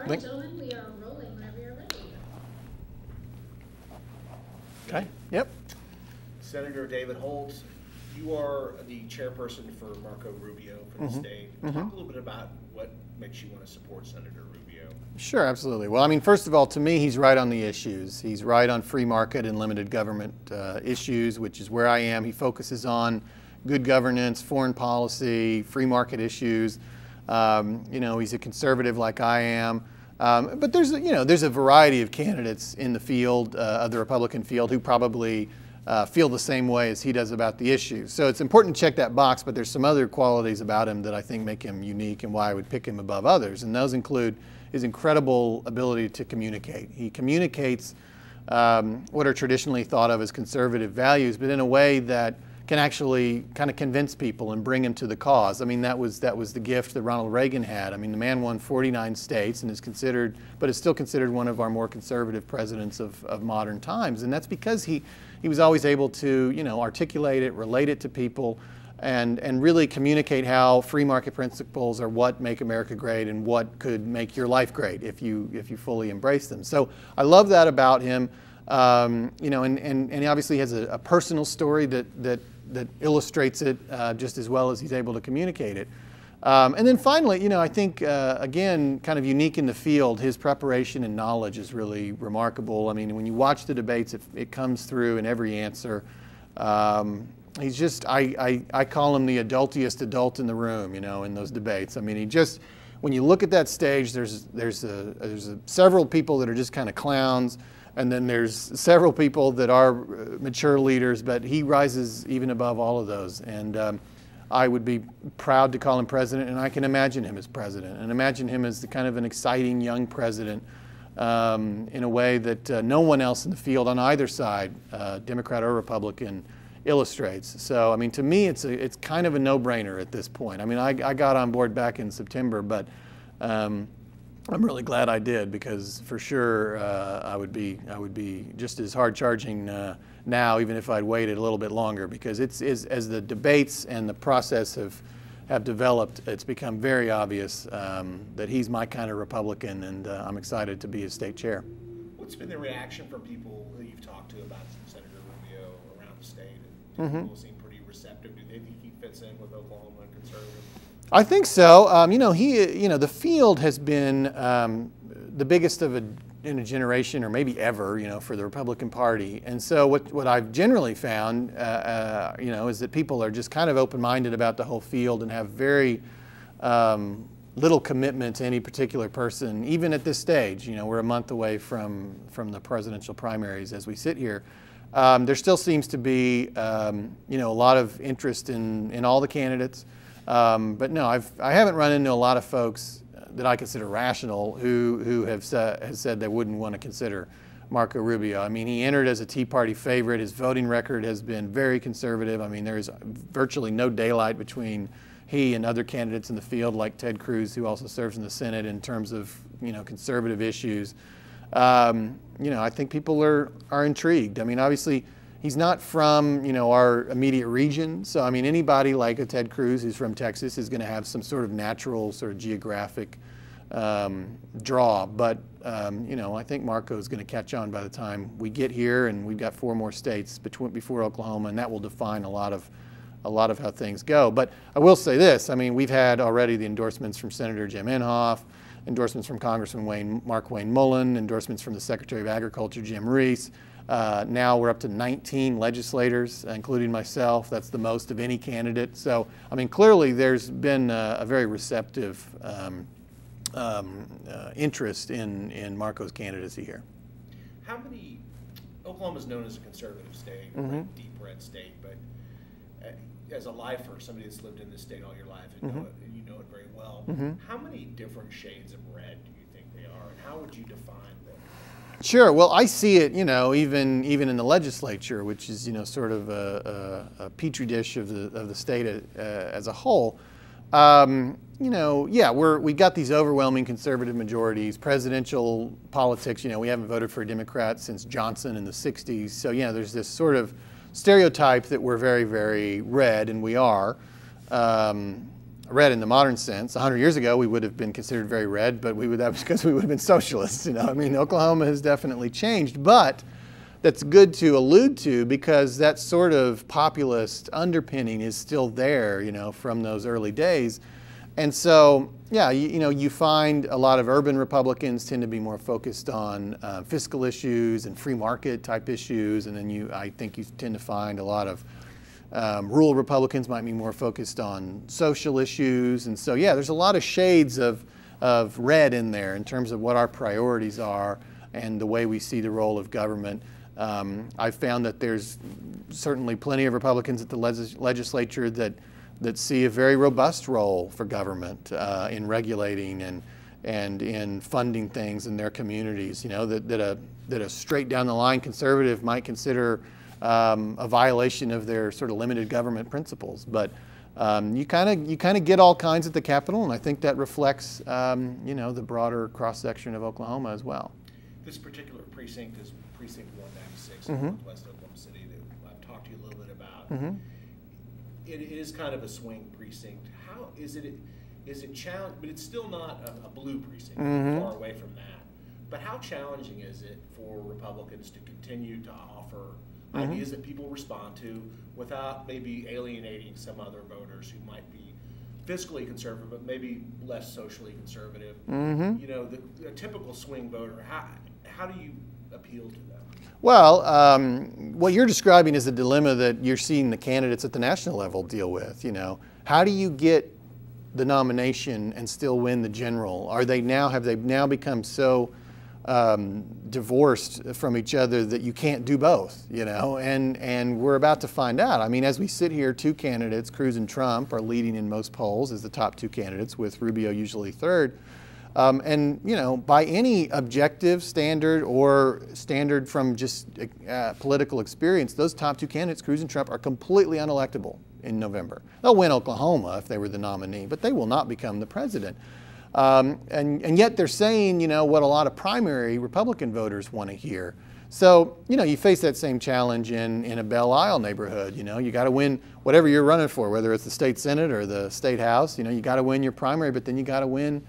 All right, gentlemen, we are rolling whenever you're ready. Okay. Yep. Senator David Holt, you are the chairperson for Marco Rubio for the state. Talk a little bit about what makes you want to support Senator Rubio. Sure, absolutely. Well, I mean, first of all, to me, he's right on the issues. He's right on free market and limited government issues, which is where I am. He focuses on good governance, foreign policy, free market issues. You know, he's a conservative like I am. But there's, there's a variety of candidates in the field, of the Republican field, who probably feel the same way as he does about the issues. So it's important to check that box, but there's some other qualities about him that I think make him unique and why I would pick him above others. And those include his incredible ability to communicate. He communicates what are traditionally thought of as conservative values, but in a way that can actually kind of convince people and bring them to the cause. I mean, that was the gift that Ronald Reagan had. I mean, the man won 49 states and is considered, but is still considered one of our more conservative presidents of modern times. And that's because he was always able to, articulate it, relate it to people, and really communicate how free market principles are what make America great and what could make your life great if you fully embrace them. So I love that about him. And he obviously has a personal story that illustrates it just as well as he's able to communicate it. And then finally, I think, again, kind of unique in the field, his preparation and knowledge is really remarkable. I mean, when you watch the debates, it comes through in every answer. He's just, I call him the adultiest adult in the room, in those debates. I mean, when you look at that stage, there's several people that are just kind of clowns. And then there's several people that are mature leaders, but he rises even above all of those. And I would be proud to call him president, and I can imagine him as president, and imagine him as the kind of an exciting young president in a way that no one else in the field on either side, Democrat or Republican, illustrates. So, I mean, to me, it's kind of a no-brainer at this point. I mean, I got on board back in September, but I'm really glad I did, because for sure I would be just as hard charging now, even if I'd waited a little bit longer, because as the debates and the process have developed, it's become very obvious that he's my kind of Republican, and I'm excited to be his state chair. What's been the reaction from people that you've talked to about Senator Rubio around the state? And people seem pretty receptive. Do they think he fits in with Oklahoma and conservative? I think so. The field has been the biggest in a generation, or maybe ever, for the Republican Party. And so what I've generally found, is that people are just kind of open-minded about the whole field and have very little commitment to any particular person, even at this stage. We're a month away from the presidential primaries as we sit here. There still seems to be, a lot of interest in all the candidates. But no, I haven't run into a lot of folks that I consider rational who have said they wouldn't want to consider Marco Rubio. I mean, he entered as a Tea Party favorite. His voting record has been very conservative. I mean, there is virtually no daylight between he and other candidates in the field, like Ted Cruz, who also serves in the Senate, in terms of conservative issues. I think people are intrigued. I mean, obviously, he's not from, our immediate region. So, I mean, anybody like a Ted Cruz who's from Texas is going to have some sort of natural sort of geographic draw. But, I think Marco is going to catch on by the time we get here, and we've got 4 more states before Oklahoma, and that will define a lot of how things go. But I will say this, I mean, we've had already the endorsements from Senator Jim Inhofe, endorsements from Congressman Mark Wayne Mullen, endorsements from the Secretary of Agriculture, Jim Reese. Now we're up to 19 legislators, including myself. That's the most of any candidate. So, I mean, clearly there's been a very receptive interest in Marco's candidacy here. Oklahoma's known as a conservative state, deep red state, but as a lifer, somebody that's lived in this state all your life and you know it very well, how many different shades of red do you think they are, and how would you define them? Sure. Well, I see it, even in the legislature, which is, sort of a petri dish of the state as a whole. We've got these overwhelming conservative majorities. Presidential politics, we haven't voted for a Democrat since Johnson in the 60s. So, there's this sort of stereotype that we're very, very red, and we are. red in the modern sense. 100 years ago, we would have been considered very red, but that was because we would have been socialists. You know, I mean, Oklahoma has definitely changed, but that's good to allude to because that sort of populist underpinning is still there, you know, from those early days. And so, yeah, you find a lot of urban Republicans tend to be more focused on fiscal issues and free market type issues, and then I think you tend to find a lot of rural Republicans might be more focused on social issues. And so, yeah, there's a lot of shades of red in there in terms of what our priorities are and the way we see the role of government. I've found that there's certainly plenty of Republicans at the legislature that see a very robust role for government in regulating and in funding things in their communities. You know, that a straight down the line conservative might consider a violation of their sort of limited government principles. But you kind of get all kinds at the Capitol, and I think that reflects you know, the broader cross section of Oklahoma as well. This particular precinct is Precinct 196 Mm-hmm. in Northwest Oklahoma City that I've talked to you a little bit about. Mm-hmm. It is kind of a swing precinct. How is it? Is it challenging? But it's still not a blue precinct. Mm-hmm. Far away from that. But how challenging is it for Republicans to continue to offer Mm-hmm. ideas that people respond to without maybe alienating some other voters who might be fiscally conservative, but maybe less socially conservative? Mm-hmm. You know, the typical swing voter. How do you appeal to them? Well, what you're describing is a dilemma that you're seeing the candidates at the national level deal with. You know, how do you get the nomination and still win the general? Have they now become so divorced from each other that you can't do both? You know, and we're about to find out. I mean, as we sit here, two candidates, Cruz and Trump, are leading in most polls as the top two candidates, with Rubio usually third. And, you know, by any objective standard or standard from just political experience, those top two candidates, Cruz and Trump, are completely unelectable in November. They'll win Oklahoma if they were the nominee, but they will not become the president. And yet they're saying, you know, what a lot of primary Republican voters want to hear. So, you know, you face that same challenge in a Belle Isle neighborhood. You know, you got to win whatever you're running for, whether it's the state Senate or the state House. You know, you got to win your primary, but then you got to win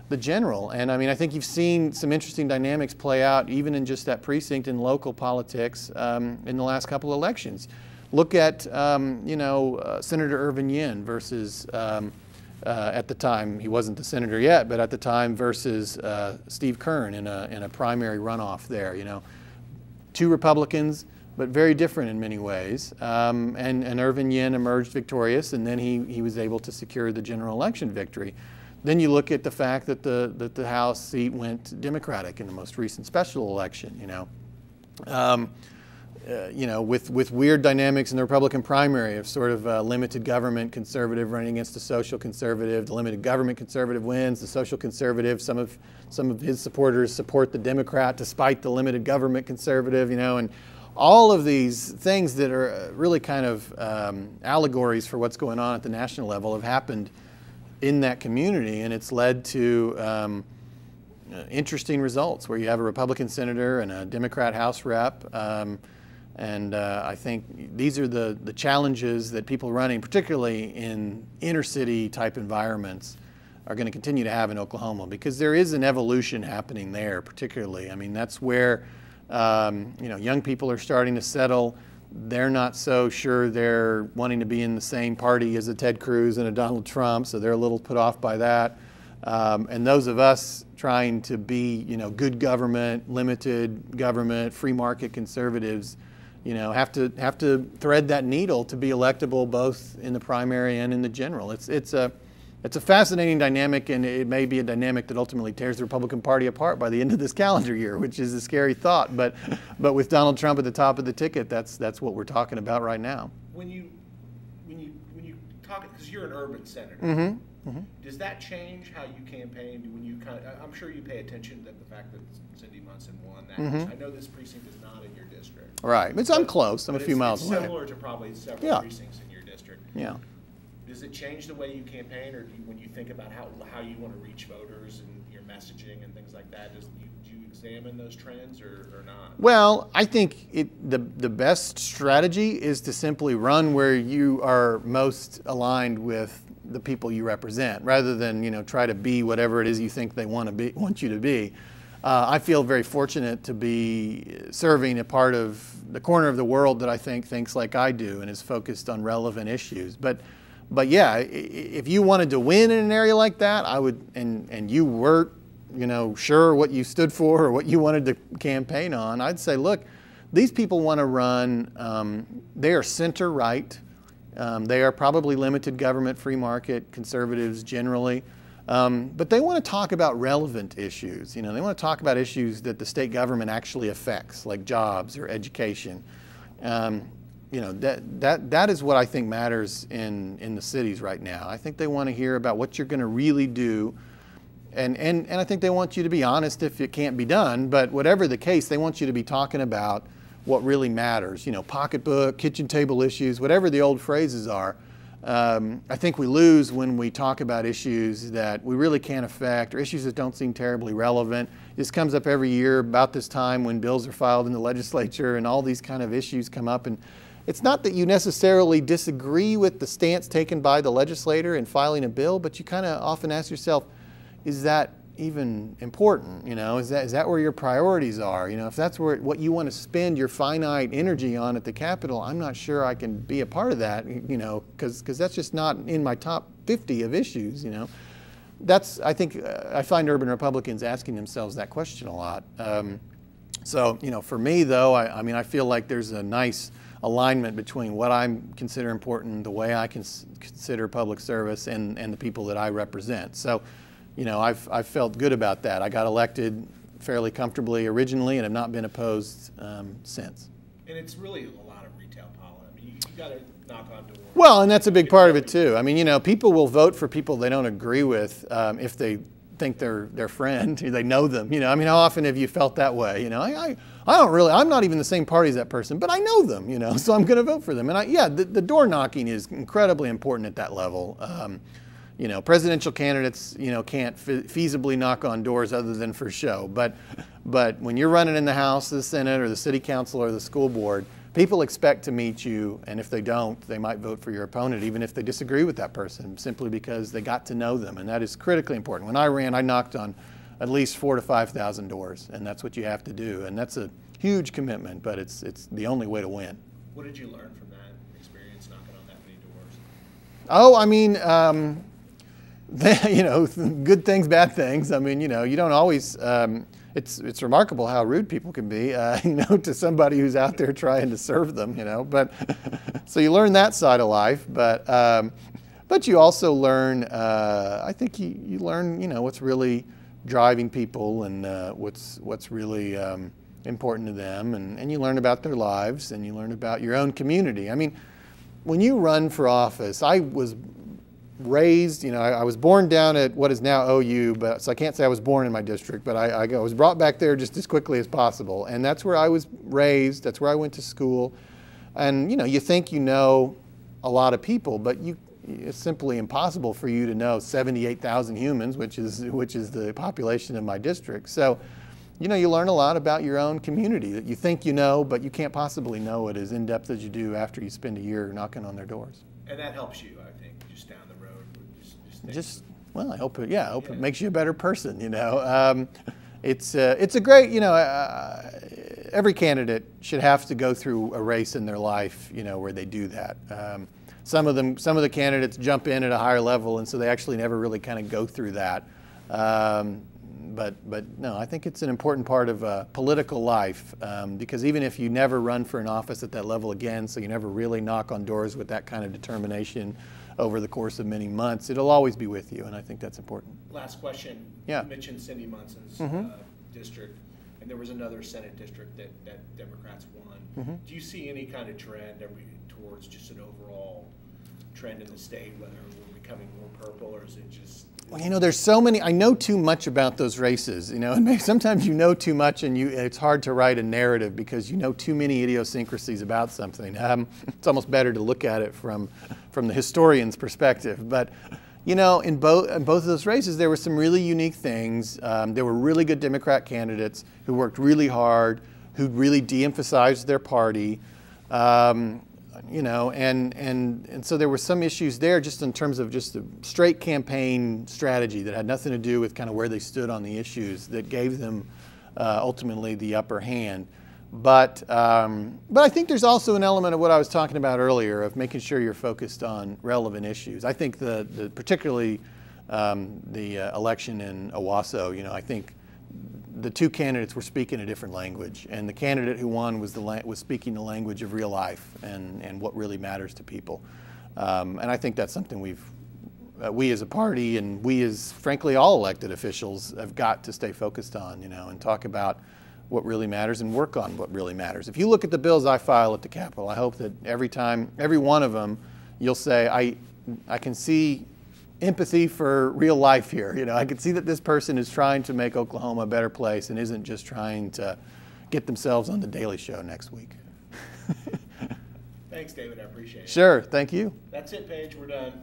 the general. And I mean, I think you've seen some interesting dynamics play out even in just that precinct in local politics in the last couple of elections. Look at, you know, Senator Irvin Yin versus, at the time, he wasn't the senator yet, but at the time versus Steve Kern in a primary runoff there. You know, two Republicans, but very different in many ways. And Irvin Yin emerged victorious, and then he was able to secure the general election victory. Then you look at the fact that the House seat went Democratic in the most recent special election. You know, with weird dynamics in the Republican primary of sort of a limited government conservative running against a social conservative. The limited government conservative wins. The social conservative, some of his supporters support the Democrat despite the limited government conservative. You know, and all of these things that are really kind of allegories for what's going on at the national level have happened in that community, and it's led to interesting results where you have a Republican senator and a Democrat House rep. And I think these are the challenges that people running, particularly in inner city type environments, are going to continue to have in Oklahoma, because there is an evolution happening there particularly. I mean, that's where you know, young people are starting to settle. They're not so sure they're wanting to be in the same party as a Ted Cruz and a Donald Trump, so they're a little put off by that. And those of us trying to be, you know, good government, limited government, free market conservatives, you know, have to thread that needle to be electable both in the primary and in the general. It's a fascinating dynamic, and it may be a dynamic that ultimately tears the Republican Party apart by the end of this calendar year, which is a scary thought. But with Donald Trump at the top of the ticket, that's what we're talking about right now. When you talk, because you're an urban senator, mm-hmm. Mm-hmm. does that change how you campaign? When you I'm sure you pay attention to the fact that Cindy Munson won that. Mm-hmm. I know this precinct is not in your district. Right, I'm close. I'm a few miles away. It's similar to probably several precincts in your district. Yeah. Does it change the way you campaign, or when you think about how you want to reach voters and your messaging and things like that? Do you examine those trends or not? Well, I think the best strategy is to simply run where you are most aligned with the people you represent, rather than, you know, try to be whatever it is you think they want you to be. I feel very fortunate to be serving a part of the corner of the world that I think thinks like I do and is focused on relevant issues. But yeah, if you wanted to win in an area like that, I would, and you were, you know, sure what you stood for or what you wanted to campaign on, I'd say, look, these people want to run, they are center right. They are probably limited government, free market, conservatives generally. But they want to talk about relevant issues. You know, they want to talk about issues that the state government actually affects, like jobs or education. You know, that is what I think matters in the cities right now. I think they want to hear about what you're going to really do. And I think they want you to be honest if it can't be done. But whatever the case, they want you to be talking about what really matters. You know, pocketbook, kitchen table issues, whatever the old phrases are. I think we lose when we talk about issues that we really can't affect or issues that don't seem terribly relevant. This comes up every year about this time when bills are filed in the legislature and all these kind of issues come up. And it's not that you necessarily disagree with the stance taken by the legislator in filing a bill, but you kind of often ask yourself, is that even important? You know, is that where your priorities are? You know, if that's what you want to spend your finite energy on at the Capitol, I'm not sure I can be a part of that, you know, because that's just not in my top 50 of issues, you know. I think I find urban Republicans asking themselves that question a lot. So, you know, for me though, I mean, I feel like there's a nice alignment between what I consider important, the way I consider public service, and the people that I represent. So, you know, I've felt good about that. I got elected fairly comfortably originally and have not been opposed since. And it's really a lot of retail politics. I mean, you got to knock on doors. Well, and that's a big part of it too. I mean, you know, people will vote for people they don't agree with if they think they're their friend, they know them. You know, I mean, how often have you felt that way? You know, I don't really, I'm not even the same party as that person, but I know them, you know, so I'm going to vote for them. And yeah, the door knocking is incredibly important at that level. You know, presidential candidates, you know, can't feasibly knock on doors other than for show. But when you're running in the House, the Senate, or the City Council, or the school board, people expect to meet you, and if they don't, they might vote for your opponent, even if they disagree with that person, simply because they got to know them, and that is critically important. When I ran, I knocked on at least 4,000 to 5,000 doors, and that's what you have to do, and that's a huge commitment, but it's the only way to win. What did you learn from that experience, knocking on that many doors? Oh, I mean, you know, good things, bad things. I mean, you know, you don't always, it's remarkable how rude people can be, you know, to somebody who's out there trying to serve them, you know, but, so you learn that side of life, but you also learn, I think you learn, you know, what's really driving people and what's really important to them, and you learn about their lives, and you learn about your own community. I mean, when you run for office, I was raised, you know, I was born down at what is now OU, but so I can't say I was born in my district, but I was brought back there just as quickly as possible. And that's where I was raised, that's where I went to school. And, you know, you think you know a lot of people, but it's simply impossible for you to know 78,000 humans, which is the population of my district. So, you know, you learn a lot about your own community that you think you know, but you can't possibly know it as in depth as you do after you spend a year knocking on their doors. And that helps you, I think, just down the road. Well, I hope it makes you a better person, you know. It's a great, you know, every candidate should have to go through a race in their life, you know, where they do that. Some of the candidates jump in at a higher level, and so they actually never really kind of go through that. But no, I think it's an important part of political life, because even if you never run for an office at that level again, so you never really knock on doors with that kind of determination over the course of many months, it'll always be with you, and I think that's important. Last question. Yeah. You mentioned Cindy Munson's district, and there was another Senate district that Democrats won. Do you see any kind of trend towards just an overall trend in the state, whether we're becoming more purple, or is it just... Well, you know, there's so many, I know too much about those races, you know, and maybe sometimes you know too much and it's hard to write a narrative because you know too many idiosyncrasies about something. It's almost better to look at it from the historian's perspective. But, you know, in both of those races, there were some really unique things. There were really good Democrat candidates who worked really hard, who really de-emphasized their party. you know, and so there were some issues there just in terms of just a straight campaign strategy that had nothing to do with kind of where they stood on the issues that gave them ultimately the upper hand. But I think there's also an element of what I was talking about earlier of making sure you're focused on relevant issues. I think particularly the election in Owasso, you know, I think the two candidates were speaking a different language, and the candidate who won was speaking the language of real life and what really matters to people. And I think that's something we as a party and we as, frankly, all elected officials have got to stay focused on, you know, and talk about what really matters and work on what really matters. If you look at the bills I file at the Capitol, I hope that every one of them, you'll say, I can see empathy for real life here. You know, I can see that this person is trying to make Oklahoma a better place and isn't just trying to get themselves on the Daily Show next week. Thanks, David. I appreciate it. Sure. Thank you. That's it, Paige. We're done.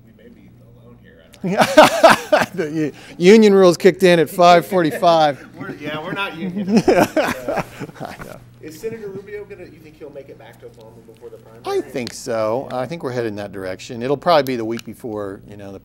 We may be alone here. I don't know. The union rules kicked in at 5:45. Yeah, we're not union. I know. Is Senator Rubio you think he'll make it back to Oklahoma before the primary? I think so. I think we're headed in that direction. It'll probably be the week before, you know, the